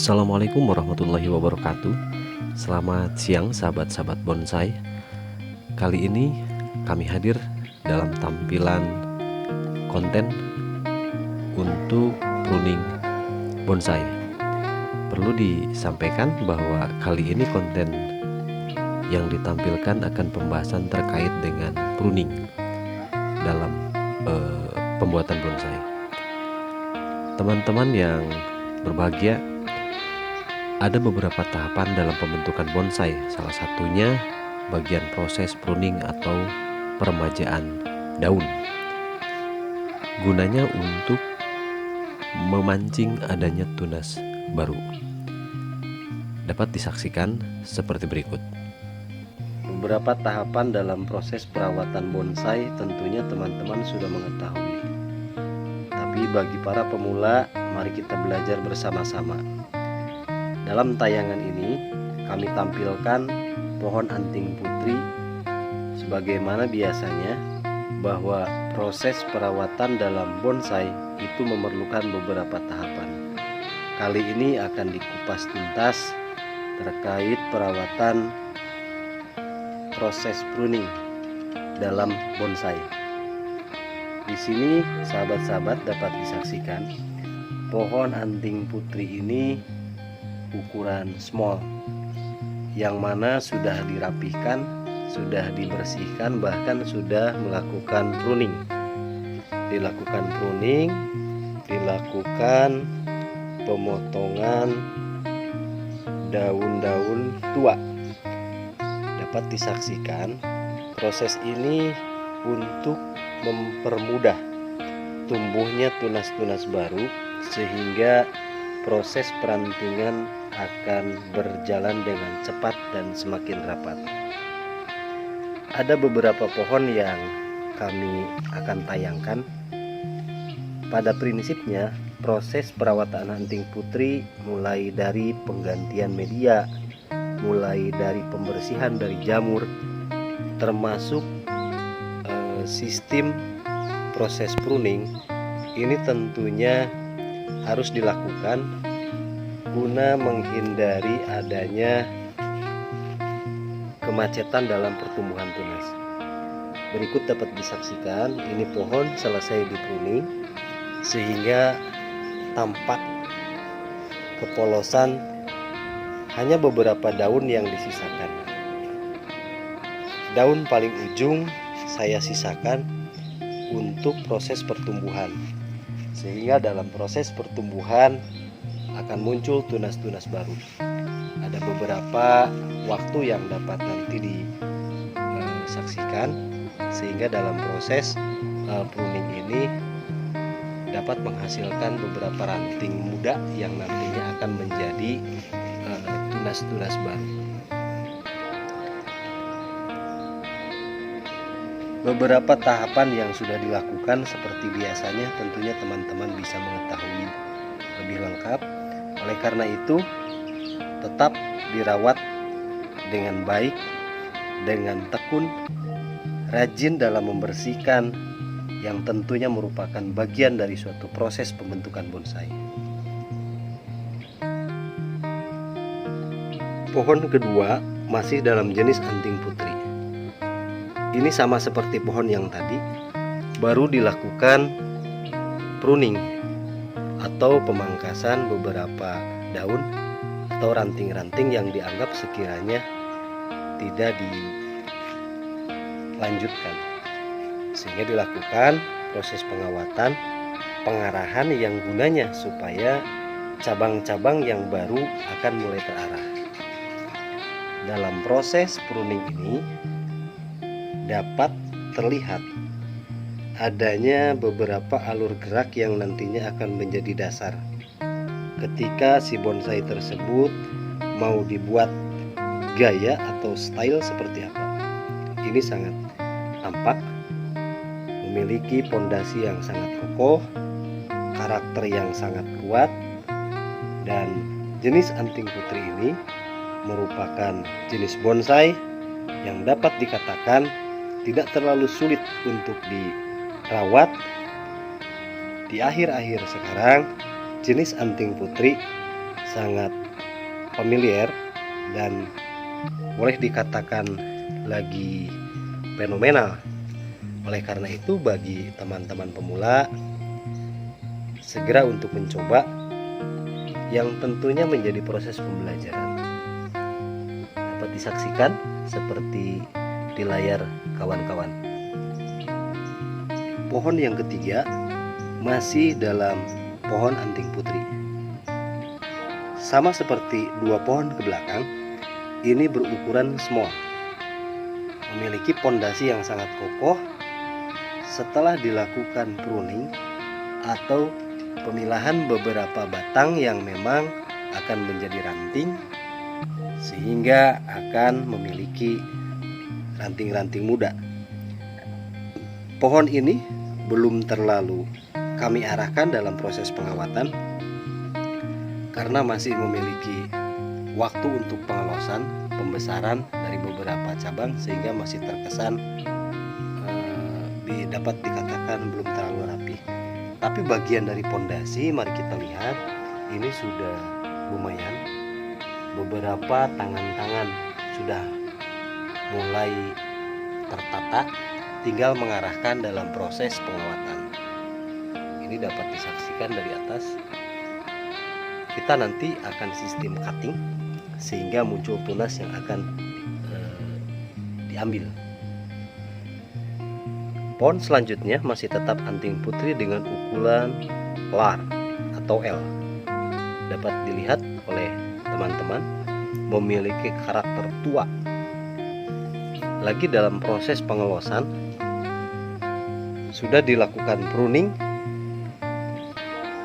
Assalamualaikum warahmatullahi wabarakatuh. Selamat siang sahabat-sahabat bonsai. Kali ini kami hadir dalam tampilan konten untuk pruning bonsai. Perlu disampaikan bahwa kali ini konten yang ditampilkan akan pembahasan terkait dengan pruning dalam pembuatan bonsai. Teman-teman yang berbahagia, ada beberapa tahapan dalam pembentukan bonsai, salah satunya bagian proses pruning atau peremajaan daun. Gunanya untuk memancing adanya tunas baru. Dapat disaksikan seperti berikut. Beberapa tahapan dalam proses perawatan bonsai tentunya teman-teman sudah mengetahui. Tapi bagi para pemula, mari kita belajar bersama-sama. Dalam tayangan ini kami tampilkan pohon anting putri. Sebagaimana biasanya bahwa proses perawatan dalam bonsai itu memerlukan beberapa tahapan. Kali ini akan dikupas tuntas terkait perawatan proses pruning dalam bonsai. Di sini sahabat-sahabat dapat disaksikan pohon anting putri ini ukuran small, yang mana sudah dirapihkan, sudah dibersihkan, bahkan sudah melakukan pruning. Dilakukan pemotongan daun-daun tua. Dapat disaksikan proses ini untuk mempermudah tumbuhnya tunas-tunas baru, sehingga proses perantingan akan berjalan dengan cepat dan semakin rapat. Ada beberapa pohon yang kami akan tayangkan. Pada prinsipnya, proses perawatan anting putri mulai dari penggantian media, mulai dari pembersihan dari jamur, termasuk sistem proses pruning, ini tentunya harus dilakukan guna menghindari adanya kemacetan dalam pertumbuhan tunas. Berikut dapat disaksikan, ini pohon selesai dipruning sehingga tampak kepolosan, hanya beberapa daun yang disisakan. Daun paling ujung saya sisakan untuk proses pertumbuhan, sehingga dalam proses pertumbuhan akan muncul tunas-tunas baru. Ada beberapa waktu yang dapat nanti disaksikan, sehingga dalam proses pruning ini dapat menghasilkan beberapa ranting muda yang nantinya akan menjadi tunas-tunas baru. Beberapa tahapan yang sudah dilakukan seperti biasanya tentunya teman-teman bisa mengetahui lebih lengkap. Oleh karena itu, tetap dirawat dengan baik, dengan tekun, rajin dalam membersihkan, yang tentunya merupakan bagian dari suatu proses pembentukan bonsai. Pohon kedua masih dalam jenis anting putri. Ini sama seperti pohon yang tadi, baru dilakukan pruning atau pemangkasan beberapa daun atau ranting-ranting yang dianggap sekiranya tidak dilanjutkan, sehingga dilakukan proses pengawatan, pengarahan yang gunanya supaya cabang-cabang yang baru akan mulai terarah. Dalam proses pruning ini dapat terlihat adanya beberapa alur gerak yang nantinya akan menjadi dasar ketika si bonsai tersebut mau dibuat gaya atau style seperti apa. Ini sangat tampak memiliki pondasi yang sangat kokoh, karakter yang sangat kuat, dan jenis anting putri ini merupakan jenis bonsai yang dapat dikatakan tidak terlalu sulit untuk dirawat. Di akhir-akhir sekarang, jenis anting putri sangat familiar dan boleh dikatakan lagi fenomenal. Oleh karena itu, bagi teman-teman pemula, segera untuk mencoba, yang tentunya menjadi proses pembelajaran. Dapat disaksikan seperti di layar kawan-kawan. Pohon yang ketiga masih dalam pohon anting putri. Sama seperti dua pohon ke belakang, ini berukuran small, memiliki pondasi yang sangat kokoh. Setelah dilakukan pruning atau pemilahan beberapa batang yang memang akan menjadi ranting, sehingga akan memiliki ranting-ranting muda. Pohon ini belum terlalu kami arahkan dalam proses pengawatan karena masih memiliki waktu untuk pengelosan, pembesaran dari beberapa cabang, sehingga masih terkesan dapat dikatakan belum terlalu rapi. Tapi bagian dari pondasi, mari kita lihat, ini sudah lumayan. Beberapa tangan-tangan sudah mulai tertata, tinggal mengarahkan dalam proses pengawatan. Ini dapat disaksikan dari atas. Kita nanti akan sistem cutting sehingga muncul tunas yang akan diambil. Pohon selanjutnya masih tetap anting putri dengan ukuran lar atau L. Dapat dilihat oleh teman-teman, memiliki karakter tua. Lagi dalam proses pengelosan, sudah dilakukan pruning.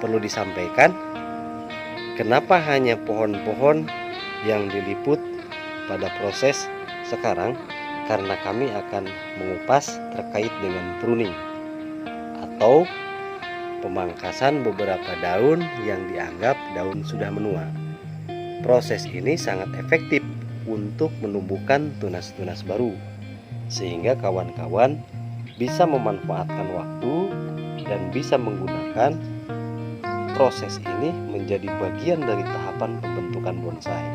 Perlu disampaikan, kenapa hanya pohon-pohon yang diliput pada proses sekarang? Karena kami akan mengupas terkait dengan pruning atau pemangkasan beberapa daun yang dianggap daun sudah menua. Proses ini sangat efektif untuk menumbuhkan tunas-tunas baru, sehingga kawan-kawan bisa memanfaatkan waktu dan bisa menggunakan proses ini menjadi bagian dari tahapan pembentukan bonsai.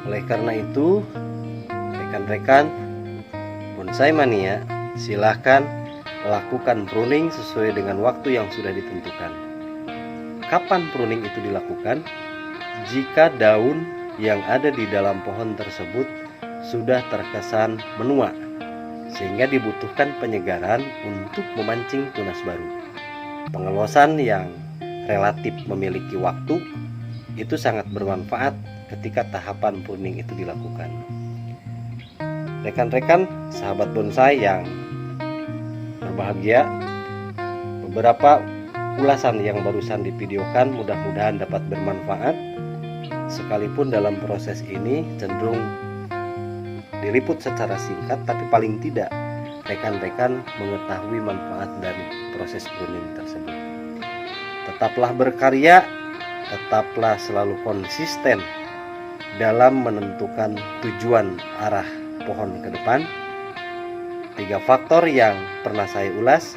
Oleh karena itu, rekan-rekan bonsai mania, silahkan lakukan pruning sesuai dengan waktu yang sudah ditentukan. Kapan pruning itu dilakukan? Jika daun yang ada di dalam pohon tersebut sudah terkesan menua, sehingga dibutuhkan penyegaran untuk memancing tunas baru. Pengelosan yang relatif memiliki waktu itu sangat bermanfaat ketika tahapan pruning itu dilakukan. Rekan-rekan, sahabat bonsai yang berbahagia, beberapa ulasan yang barusan divideokan mudah-mudahan dapat bermanfaat. Sekalipun dalam proses ini cenderung diliput secara singkat, tapi paling tidak rekan-rekan mengetahui manfaat dari proses pruning tersebut. Tetaplah berkarya, tetaplah selalu konsisten dalam menentukan tujuan arah pohon ke depan. 3 faktor yang pernah saya ulas: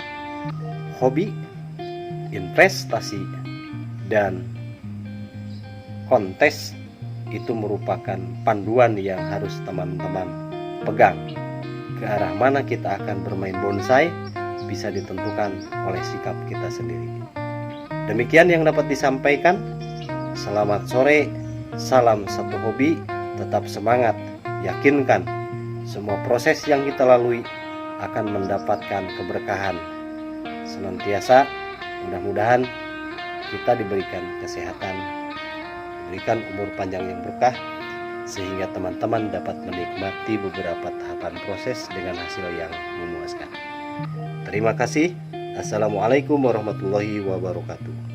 hobi, investasi, dan kontes. Itu merupakan panduan yang harus teman-teman pegang. Ke arah mana kita akan bermain bonsai bisa ditentukan oleh sikap kita sendiri. Demikian yang dapat disampaikan. Selamat sore. Salam satu hobi, tetap semangat, yakinkan semua proses yang kita lalui akan mendapatkan keberkahan. Senantiasa mudah-mudahan kita diberikan kesehatan, diberikan umur panjang yang berkah, sehingga teman-teman dapat menikmati beberapa tahapan proses dengan hasil yang memuaskan. Terima kasih. Assalamualaikum warahmatullahi wabarakatuh.